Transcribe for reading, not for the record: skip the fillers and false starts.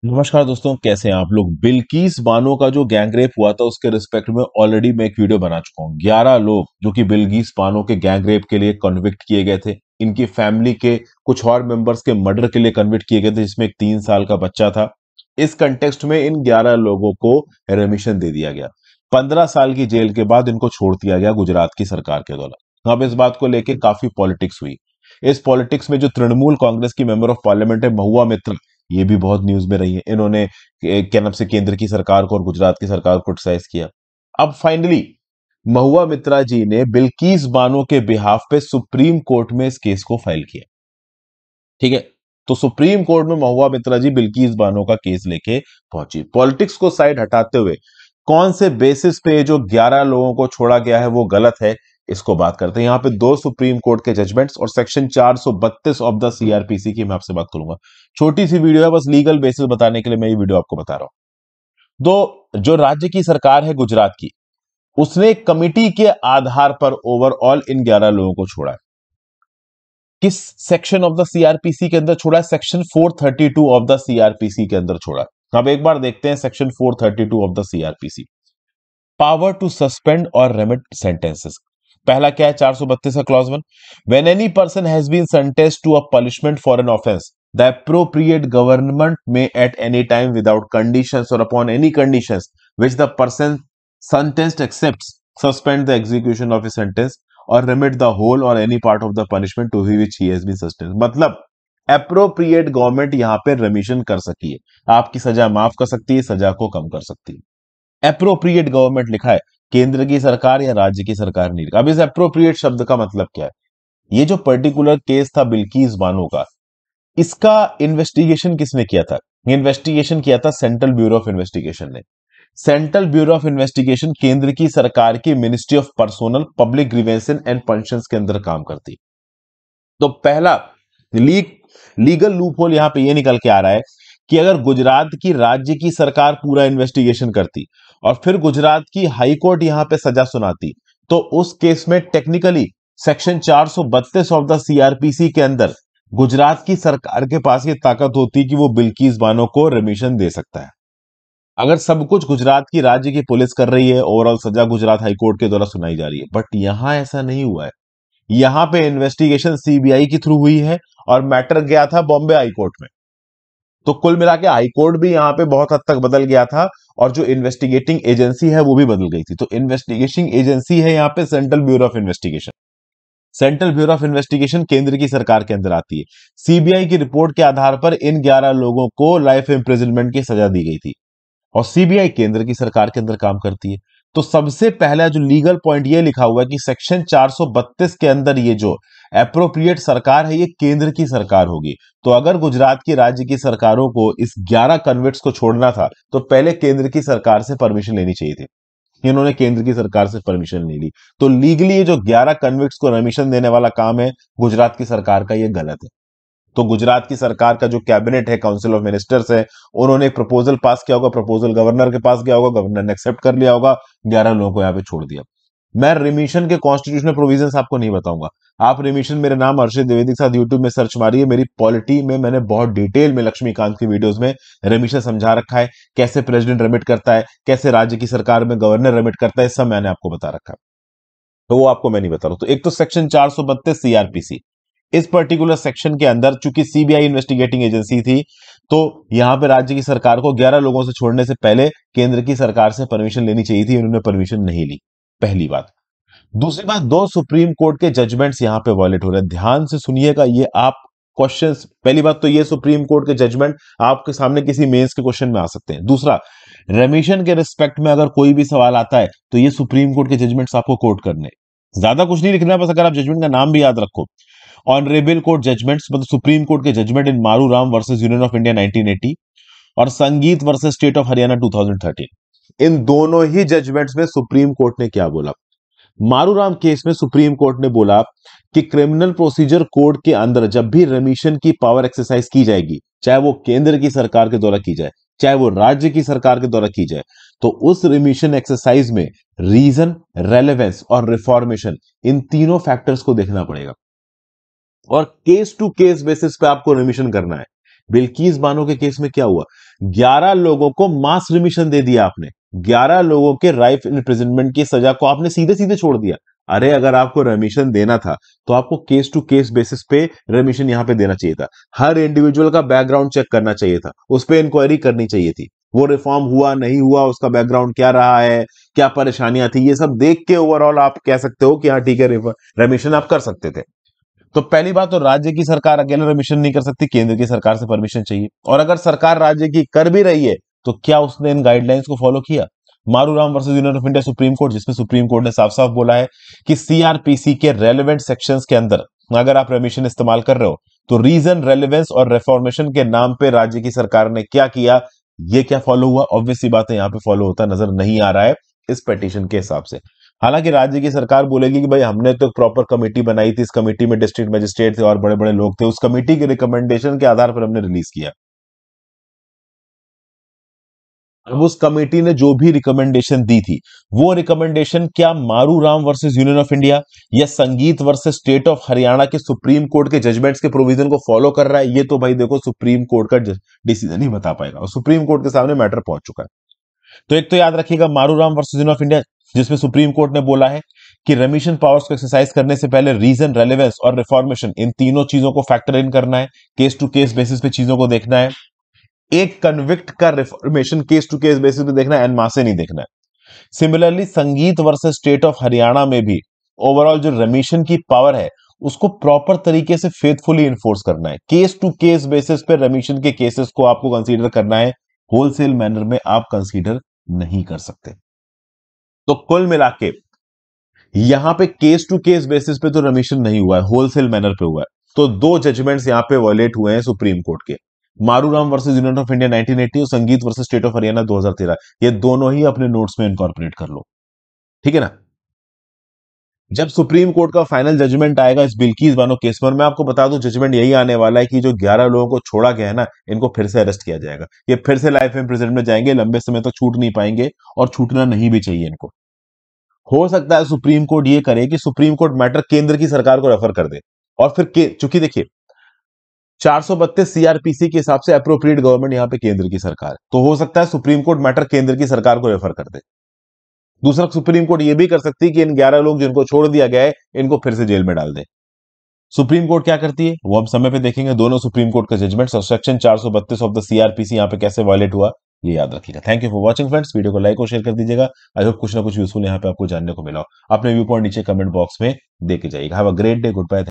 नमस्कार दोस्तों, कैसे हैं आप लोग। बिल्किस बानो का जो गैंग रेप हुआ था उसके रिस्पेक्ट में ऑलरेडी मैं एक वीडियो बना चुका हूं। 11 लोग जो कि बिल्किस बानो के गैंग रेप के लिए कन्विक्ट किए गए थे, इनकी फैमिली के कुछ और मेंबर्स के मर्डर के लिए कन्विक्ट किए गए थे, जिसमें एक 3 साल का बच्चा था। इस कंटेक्स्ट में इन 11 लोगों को रेमिशन दे दिया गया। 15 साल की जेल के बाद इनको छोड़ दिया गया गुजरात की सरकार के द्वारा। अब इस बात को लेकर काफी पॉलिटिक्स हुई। इस पॉलिटिक्स में जो तृणमूल कांग्रेस की मेंबर ऑफ पार्लियामेंट है महुआ मित्र, ये भी बहुत न्यूज में रही है। इन्होंने क्या नाम से केंद्र की सरकार को और गुजरात की सरकार को क्रिटिसाइज किया। अब फाइनली महुआ मित्रा जी ने बिल्किस बानो के बिहाफ पे सुप्रीम कोर्ट में इस केस को फाइल किया। ठीक है, तो सुप्रीम कोर्ट में महुआ मित्रा जी बिल्किस बानो का केस लेके पहुंची। पॉलिटिक्स को साइड हटाते हुए कौन से बेसिस पे जो 11 लोगों को छोड़ा गया है वो गलत है, इसको बात करते हैं। यहां पे 2 सुप्रीम कोर्ट के जजमेंट्स और सेक्शन 432 ऑफ द सीआरपीसी की मैं आपसे बात करूंगा। छोटी सी वीडियो है, बस लीगल बेसिस बताने के लिए मैं ये वीडियो आपको बता रहा हूं। तो जो राज्य की सरकार है गुजरात की, उसने एक कमिटी के आधार पर ओवरऑल इन 11 लोगों को छोड़ा है। किस सेक्शन ऑफ द सीआरपीसी के अंदर छोड़ा है? सेक्शन 432 ऑफ द सीआरपीसी के अंदर छोड़ा है। अब एक बार देखते हैं section 432 of the CrPC. Power to suspend और रेमिट सेंटेंसेस। पहला क्या है? 432 का clause 1, when any person has been sentenced to a punishment for an offence the appropriate government may at any time without conditions or upon any conditions which the person sentenced accepts suspend the execution of his sentence or remit the whole or any part of the punishment to which he has been sentenced। मतलब appropriate government यहां पे रेमिशन कर सकती है, आपकी सजा माफ कर सकती है, सजा को कम कर सकती है। एप्रोप्रिएट गवर्नमेंट लिखा है, केंद्र की सरकार या राज्य की सरकार नहीं लिखा। अब इस एप्रोप्रिएट शब्द का मतलब क्या है? ये जो पर्टिकुलर केस था बिल्किस बानो का, इसका इन्वेस्टिगेशन किसने किया था? इन्वेस्टिगेशन किया था सेंट्रल ब्यूरो ऑफ इन्वेस्टिगेशन ने। सेंट्रल ब्यूरो ऑफ इन्वेस्टिगेशन केंद्र की सरकार की ministry of personnel public grievances and pensions के अंदर काम करती। तो पहला लीगल लूप होल यहां पे ये निकल के आ रहा है कि अगर गुजरात की राज्य की सरकार पूरा इन्वेस्टिगेशन करती और फिर गुजरात की हाई कोर्ट यहां पे सजा सुनाती, तो उस केस में technically section 432 of the CrPC के अंदर गुजरात की सरकार के पास ये ताकत होती कि वो बिल्किस बानो को रेमिशन दे सकता है। अगर सब कुछ गुजरात की राज्य की पुलिस कर रही है, ओवरऑल सजा गुजरात हाईकोर्ट के द्वारा सुनाई जा रही है, बट यहां ऐसा नहीं हुआ है। यहां पे इन्वेस्टिगेशन सीबीआई के थ्रू हुई है और मैटर गया था बॉम्बे हाईकोर्ट में। तो कुल मिला के हाईकोर्ट भी यहां पे बहुत हद तक बदल गया था और जो इन्वेस्टिगेटिंग एजेंसी है वो भी बदल गई थी। तो इन्वेस्टिगेशन एजेंसी है यहां पे central bureau of investigation. Central bureau of investigation केंद्र की सरकार के अंदर आती है। सीबीआई की रिपोर्ट के आधार पर इन 11 लोगों को लाइफ इंप्रिजनमेंट की सजा दी गई थी और सीबीआई केंद्र की सरकार के अंदर काम करती है। तो सबसे पहला जो लीगल पॉइंट ये लिखा हुआ है कि सेक्शन 432 के अंदर ये जो एप्रोप्रिएट सरकार है ये केंद्र की सरकार होगी। तो अगर गुजरात की राज्य की सरकारों को इस 11 कन्विक्ट्स को छोड़ना था तो पहले केंद्र की सरकार से परमिशन लेनी चाहिए थी। इन्होंने केंद्र की सरकार से परमिशन नहीं ली, तो लीगली ये जो 11 कन्विक्ट्स को परमिशन देने वाला काम है गुजरात की सरकार का, ये गलत है। तो गुजरात की सरकार का जो कैबिनेट है, काउंसिल ऑफ मिनिस्टर्स है, उन्होंने एक प्रपोजल पास किया होगा, प्रपोजल गवर्नर के पास गया होगा, गवर्नर ने एक्सेप्ट कर लिया होगा, 11 लोगों को यहां पे छोड़ दिया। मैं रिमिशन के कॉन्स्टिट्यूशनल प्रोविजंस आपको नहीं बताऊंगा। आप रिमिशन मेरे नाम अर्षित द्विवेदी के साथ यूट्यूब में सर्च मारिए, मेरी पॉलिटी में मैंने बहुत डिटेल में लक्ष्मीकांत की वीडियोस में रिमिशन समझा रखा है, कैसे प्रेसिडेंट रेमिट करता है, कैसे राज्य की सरकार में गवर्नर रेमिट करता है, सब मैंने आपको बता रखा है। तो वो आपको मैं नहीं बता रहा हूं। तो एक तो सेक्शन 432 सीआरपीसी, इस पर्टिकुलर सेक्शन के अंदर चूंकि सीबीआई इन्वेस्टिगेटिंग एजेंसी थी, तो यहां पे राज्य की सरकार को 11 लोगों से छोड़ने से पहले केंद्र की सरकार से परमिशन लेनी चाहिए थी, उन्होंने परमिशन नहीं ली। पहली बात। दूसरी बात, 2 सुप्रीम कोर्ट के जजमेंट्स यहां पे वॉयलेट हो रहे हैं। ध्यान से सुनिएगा, ये आप क्वेश्चंस, पहली बात तो ये सुप्रीम कोर्ट के जजमेंट आपके सामने किसी मेंस के क्वेश्चन में आ सकते हैं। दूसरा, रेमिशन के रिस्पेक्ट में अगर कोई भी सवाल आता है तो ये सुप्रीम कोर्ट के जजमेंट्स आपको कोट करने, ज्यादा कुछ नहीं लिखना है, बस अगर आप जजमेंट का नाम भी याद रखो। ऑनरेबल कोर्ट जजमेंट्स, मतलब सुप्रीम कोर्ट के जजमेंट इन मारू Ram versus Union of India 1980 और संगीत वर्सेस स्टेट ऑफ हरियाणा 2013। इन दोनों ही जजमेंट्स में सुप्रीम कोर्ट ने क्या बोला? मारूराम केस में सुप्रीम कोर्ट ने बोला कि क्रिमिनल प्रोसीजर कोड के अंदर जब भी रेमिशन की पावर एक्सरसाइज की जाएगी, चाहे वो केंद्र की सरकार के द्वारा की जाए, चाहे वो राज्य की सरकार के द्वारा की जाए, तो उस रेमिशन एक्सरसाइज में रीजन, रेलेवेंस और रिफॉर्मेशन, इन तीनों फैक्टर्स को देखना पड़ेगा और केस टू केस बेसिस पे आपको रेमिशन करना है। बिल्किस बानो के केस में क्या हुआ? 11 लोगों को मास रिमिशन दे दिया आपने। 11 लोगों के लाइफ इम्प्रिजनमेंट की सजा को आपने सीधे सीधे छोड़ दिया। अरे अगर आपको रेमिशन देना था तो आपको केस टू केस बेसिस पे रेमिशन यहां पे देना चाहिए था। हर इंडिविजुअल का बैकग्राउंड चेक करना चाहिए था, उस पर इंक्वायरी करनी चाहिए थी। वो रिफॉर्म हुआ नहीं हुआ, उसका बैकग्राउंड क्या रहा है, क्या परेशानियां थी, ये सब देख के ओवरऑल आप कह सकते हो कि हाँ ठीक है, रेमिशन आप कर सकते थे। तो पहली बात तो राज्य की सरकार अकेले रेमिशन नहीं कर सकती, केंद्र की सरकार से परमिशन चाहिए। और अगर सरकार राज्य की कर भी रही है तो क्या उसने इन गाइडलाइंस को फॉलो किया? Maru Ram versus Union of India Supreme Court, जिसमें सुप्रीम कोर्ट ने साफ साफ बोला है कि सीआरपीसी के रेलेवेंट सेक्शंस के अंदर अगर आप रेमिशन इस्तेमाल कर रहे हो तो रीजन, रेलेवेंस और रिफॉर्मेशन के नाम पे राज्य की सरकार ने क्या किया, ये क्या फॉलो हुआ? ऑब्वियस सी बात है, यहां पे फॉलो होता नजर नहीं आ रहा है इस पेटिशन के हिसाब से। हालांकि राज्य की सरकार बोलेगी कि भाई हमने तो एक प्रॉपर कमेटी बनाई थी, इस कमेटी में डिस्ट्रिक्ट मजिस्ट्रेट थे और बड़े बड़े लोग थे, उस कमेटी के रिकमेंडेशन के आधार पर हमने रिलीज किया। अब उस कमेटी ने जो भी रिकमेंडेशन दी थी, वो रिकमेंडेशन क्या मारूराम वर्सेस यूनियन ऑफ इंडिया या संगीत वर्सेस स्टेट ऑफ हरियाणा के सुप्रीम कोर्ट के जजमेंट्स के प्रोविजन को फॉलो कर रहा है? ये तो भाई देखो सुप्रीम कोर्ट का डिसीजन ही बता पाएगा, और सुप्रीम कोर्ट के सामने मैटर पहुंच चुका है। तो एक तो याद रखिएगा, मारूराम वर्सेस यूनियन ऑफ इंडिया, जिसमें सुप्रीम कोर्ट ने बोला है कि रेमिशन पावर्स को एक्सरसाइज करने से पहले रीजन, रेलेवेंस और रिफॉर्मेशन, इन तीनों चीजों को फैक्टर इन करना है, केस टू केस बेसिस पे चीजों को देखना है। एक कन्विक्ट का reformation case to case basis पे देखना है, एन मासे नहीं देखना है। सिमिलरली संगीत वर्सेस स्टेट ऑफ हरियाणा में भी ओवरऑल जो रेमिशन की पावर है उसको प्रॉपर तरीके से फेथफुली इन्फोर्स करना है। केस टू केस बेसिस पे रेमिशन के केसेस को आपको कंसीडर करना है, होलसेल मैनर में आप कंसीडर नहीं कर सकते। तो कुल मिला के यहां पे केस टू केस बेसिस पे तो रेमिशन नहीं हुआ है, होलसेल मैनर पे हुआ है। तो दो जजमेंट्स यहां पे वायलेट हुए हैं सुप्रीम कोर्ट के, मारूराम वर्सेस यूनियन ऑफ इंडिया 1980 और संगीत वर्सेस स्टेट ऑफ हरियाणा 2013। ये दोनों ही अपने नोट्स में इनकॉर्पोरेट कर लो, ठीक है ना। जब सुप्रीम कोर्ट का फाइनल जजमेंट आएगा इस बिल्किस बानो केस पर, मैं आपको बता दूं जजमेंट यही आने वाला है कि जो 11 लोगों को छोड़ा गया है ना, इनको फिर से अरेस्ट किया जाएगा। ये फिर से लाइफ इम्प्रिजनमेंट में जाएंगे, लंबे समय तक छूट नहीं पाएंगे और छूटना नहीं भी चाहिए इनको। हो सकता है सुप्रीम कोर्ट ये करे कि सुप्रीम कोर्ट मैटर केंद्र की सरकार को रेफर कर दे, और फिर चूंकि देखिए 432 सीआरपीसी के हिसाब से अप्रोप्रिएट गवर्नमेंट यहां पे केंद्र की सरकार है, तो हो सकता है सुप्रीम कोर्ट मैटर केंद्र की सरकार को रेफर कर दे। दूसरा, सुप्रीम कोर्ट ये भी कर सकती है कि इन 11 लोग जिनको छोड़ दिया गया है इनको फिर से जेल में डाल दे। सुप्रीम कोर्ट क्या करती है वो हम समय पे देखेंगे, दोनों सुप्रीम कोर्ट का जजमेंट और सेक्शन 432 ऑफ द सीआरपीसी यहां पे कैसे वायलेट हुआ, ये याद रखिएगा। Thank you for watching friends, video को लाइक और शेयर कर दीजिएगा। आई होप कुछ ना कुछ यूजफुल यहां पे आपको जानने को मिला हो। अपने व्यू पॉइंट नीचे कमेंट बॉक्स में दे के जाइएगा। Have a great day, good bye.